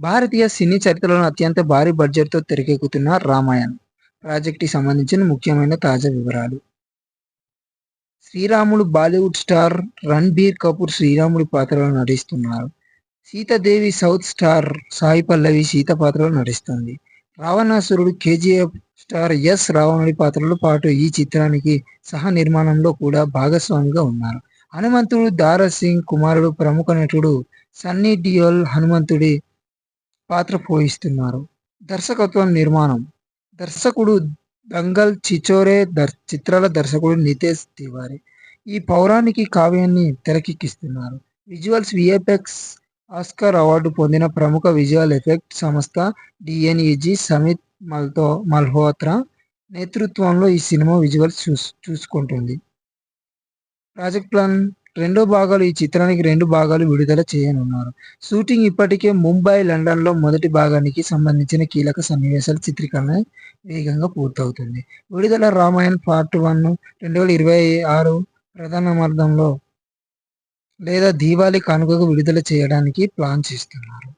భారతీయ సినీ చరిత్రలోని అత్యంత భారీ బడ్జెట్‌తో తెరకెక్కుతున్న 'రామాయణ్' ప్రాజెక్ట్‌కి సంబంధించిన ముఖ్యమైన తాజా వివరాలు. శ్రీరాముడు బాలీవుడ్ స్టార్ రణ్‌బీర్ కపూర్ శ్రీరాముడి పాత్రలో నటిస్తున్నారు. సీతాదేవి సౌత్ స్టార్ సాయి పల్లవి సీత పాత్రలో నటిస్తుంది. రావణాసురుడు కేజీఎఫ్ స్టార్ ఎస్ రావణుడి పాత్రలో పాటు ఈ చిత్రానికి సహ నిర్మాణంలో కూడా భాగస్వామిగా ఉన్నారు. హనుమంతుడు దారా సింగ్ కుమారుడు ప్రముఖ నటుడు సన్నీ డియోల్ హనుమంతుడి పాత్ర పోషిస్తున్నారు. దర్శకత్వం, నిర్మాణం. దర్శకుడు దంగల్, చిచోరే చిత్రాల దర్శకుడు నితేష్ తివారీ. ఈ పౌరాణిక కావ్యాన్ని తెరకెక్కిస్తున్నారు. విజువల్స్ వీఎఫ్ఎక్స్ ఆస్కార్ అవార్డు పొందిన ప్రముఖ విజువల్ ఎఫెక్ట్ సంస్థ డిఎన్ఈజీ సమిత్ మల్హోత్రా నేతృత్వంలో ఈ సినిమా విజువల్స్ చూసుకుంటుంది. ప్రాజెక్ట్ ప్లాన్ రెండో భాగాలు ఈ చిత్రానికి 2 భాగాలు విడుదల చేయనున్నారు. షూటింగ్ ఇప్పటికే ముంబై, లండన్‌లో మొదటి భాగానికి సంబంధించిన కీలక సన్నివేశాల చిత్రీకరణ వేగంగా పూర్తవుతుంది. విడుదల రామాయణ్ పార్ట్ 1 2026 ప్రథమార్ధంలో లేదా దీవాళీ కానుకగా విడుదల చేయడానికి ప్లాన్ చేస్తున్నారు.